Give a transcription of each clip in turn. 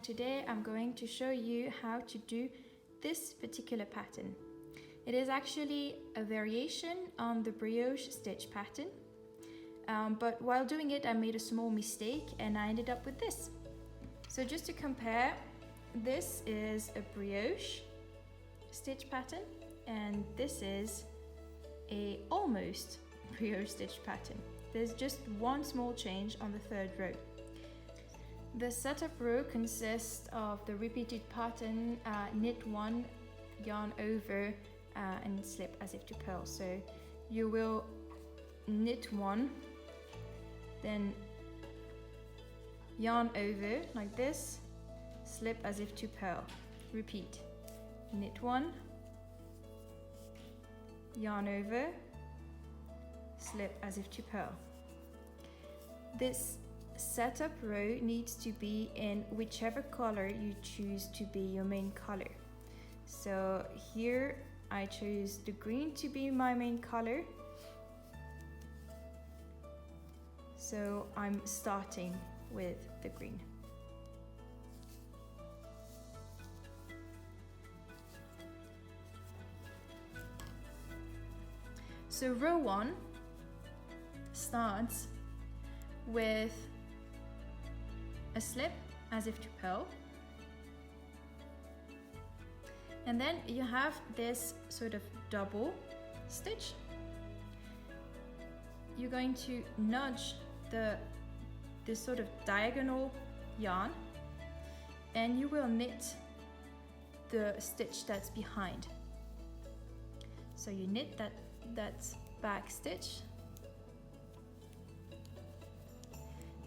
Today I'm going to show you how to do this particular pattern. It is actually a variation on the brioche stitch pattern, but while doing it I made a small mistake and I ended up with this. So just to compare, this is a brioche stitch pattern and this is a almost brioche stitch pattern. There's just one small change on the third row. The setup row consists of the repeated pattern, knit one, yarn over, and slip as if to purl. So you will knit one, then yarn over like this, slip as if to purl. Repeat. Knit one, yarn over, slip as if to purl. This setup row needs to be in whichever color you choose to be your main color. So here I chose the green to be my main color. So I'm starting with the green. So row 1 starts with a slip as if to purl, and then you have this sort of double stitch. You're going to nudge this sort of diagonal yarn and you will knit the stitch that's behind. So you knit that back stitch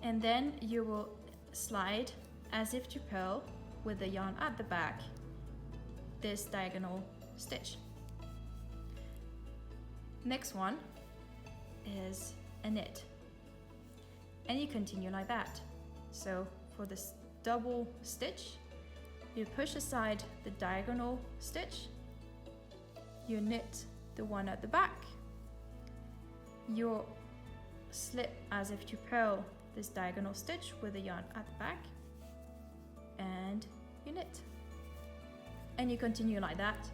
and then you will slide as if to purl with the yarn at the back this diagonal stitch. Next one is a knit and you continue like that. So for this double stitch you push aside the diagonal stitch, you knit the one at the back, you slip as if to purl this diagonal stitch with the yarn at the back and you knit, and you continue like that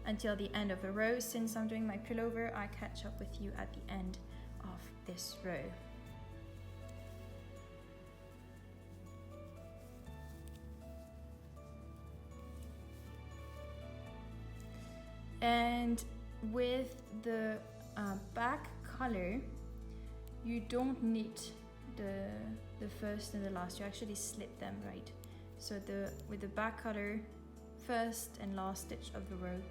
until the end of the row. Since I'm doing my pullover, I catch up with you at the end of this row. And with the back color, you don't knit the first and the last, you actually slip them, right? So with the back color, first and last stitch of the row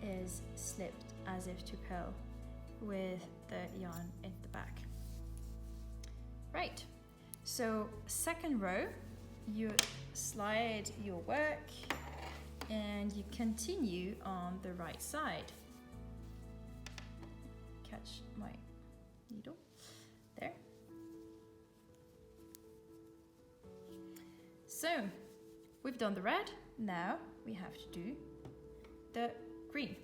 is slipped as if to purl with the yarn at the back. Right, so second row, you slide your work and you continue on the right side. Catch my needle there. So we've done the red, now we have to do the green.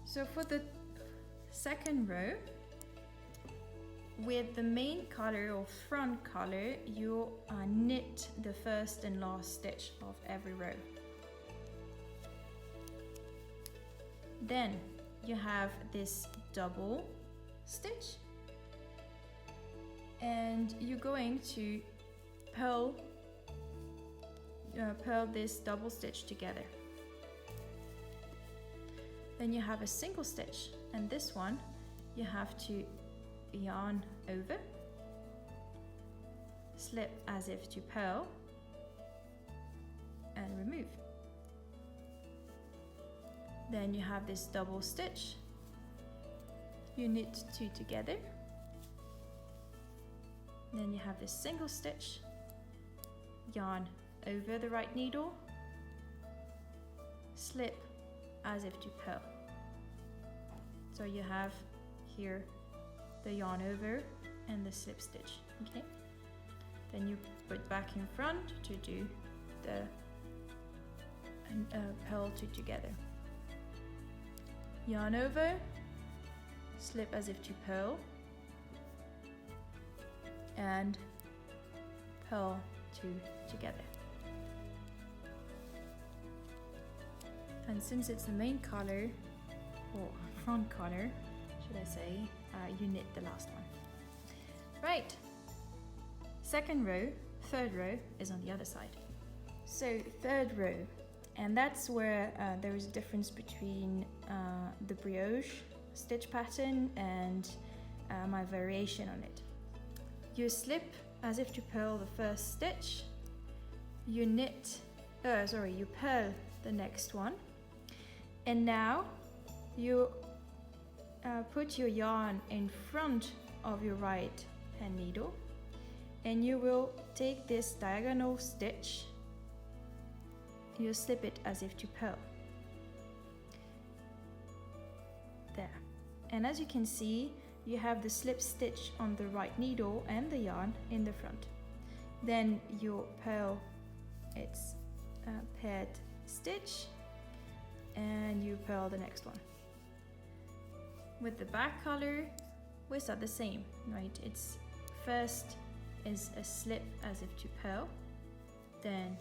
So for the second row, with the main color or front color, you knit the first and last stitch of every row. Then you have this double stitch and you're going to purl this double stitch together. Then you have a single stitch, and this one you have to yarn over, slip as if to purl and remove. Then you have this double stitch, you knit two together, then you have this single stitch, yarn over the right needle, slip as if to purl. So you have here the yarn over and the slip stitch, okay? Then you put back in front to do the purl two together. Yarn over, slip as if to purl, and purl two together. And since it's the main color, or front color, should I say, you knit the last one. Right, second row, third row is on the other side. So third row, and that's where there is a difference between the brioche stitch pattern and my variation on it. You slip as if to purl the first stitch, you you purl the next one, and now you put your yarn in front of your right hand needle, and you will take this diagonal stitch, you slip it as if to purl. There. And as you can see, you have the slip stitch on the right needle and the yarn in the front. Then you purl its paired stitch, and you purl the next one. With the back color, we start the same, right? It's first is a slip as if to purl, then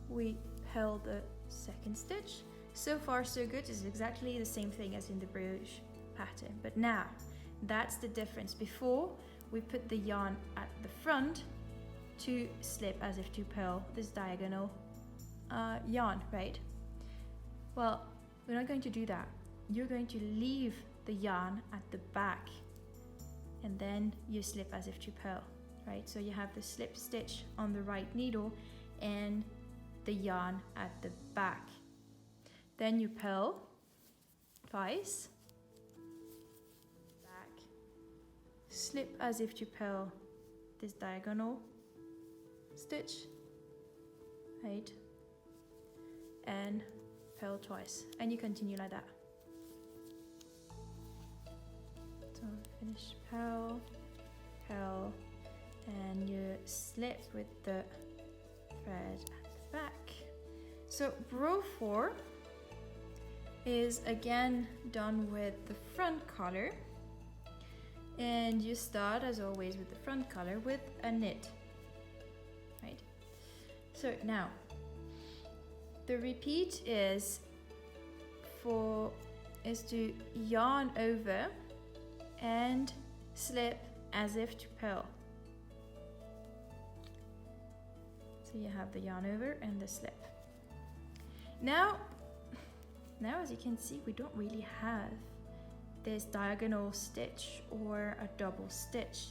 we purl the second stitch. So far so good, it's exactly the same thing as in the brioche pattern, but now that's the difference. Before, we put the yarn at the front to slip as if to purl this diagonal yarn, right? Well, we're not going to do that. You're going to leave the yarn at the back, and then you slip as if to purl, right? So you have the slip stitch on the right needle and the yarn at the back. Then you purl twice, back, slip as if to purl this diagonal stitch, right? And purl twice, and you continue like that. So finish purl, purl, and you slip with the thread at the back. So row 4 is again done with the front color, and you start as always with the front color with a knit, right? So now the repeat is to yarn over and slip as if to purl. So you have the yarn over and the slip. Now as you can see, we don't really have this diagonal stitch or a double stitch.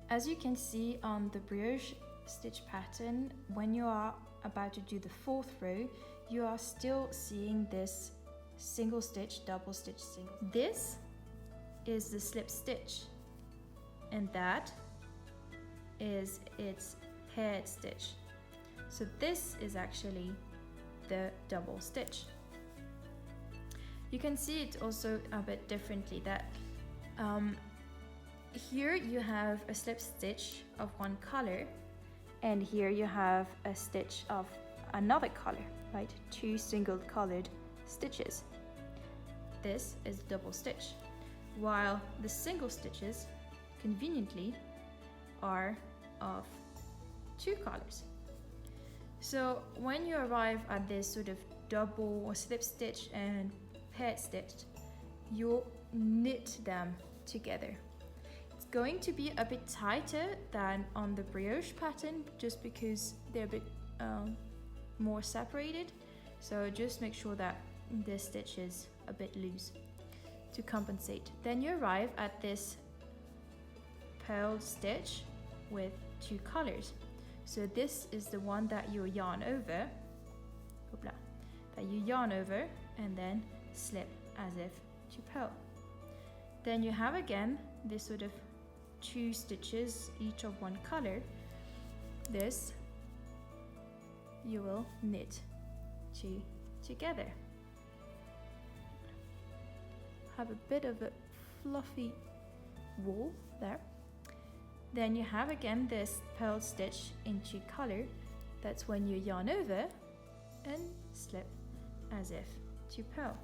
As you can see on the brioche stitch pattern, when you are about to do the 4th row, you are still seeing this single stitch, double stitch, single. This is the slip stitch, and that is its paired stitch. So this is actually the double stitch. You can see it also a bit differently, that here you have a slip stitch of one color, and here you have a stitch of another color, right? 2 single colored stitches. This is double stitch, while the single stitches conveniently are of 2 colors. So when you arrive at this sort of double or slip stitch and paired stitch, you knit them together. It's going to be a bit tighter than on the brioche pattern, just because they're a bit more separated. So just make sure that this stitch is a bit loose to compensate. Then you arrive at this purled stitch with 2 colors. So this is the one that you yarn over, and then slip as if to purl. Then you have again this sort of 2 stitches, each of one color. This you will knit 2 together. Have a bit of a fluffy wool there. Then you have again this purled stitch in 2 color. That's when you yarn over and slip as if to purl.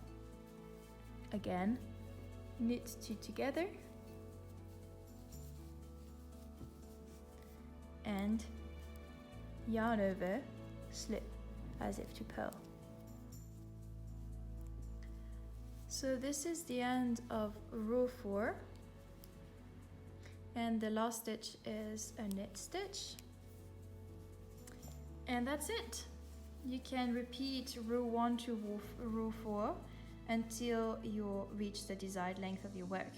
Again, knit 2 together, and yarn over, slip as if to purl. So this is the end of row 4, and the last stitch is a knit stitch, and that's it. You can repeat row 1 to row 4 until you reach the desired length of your work.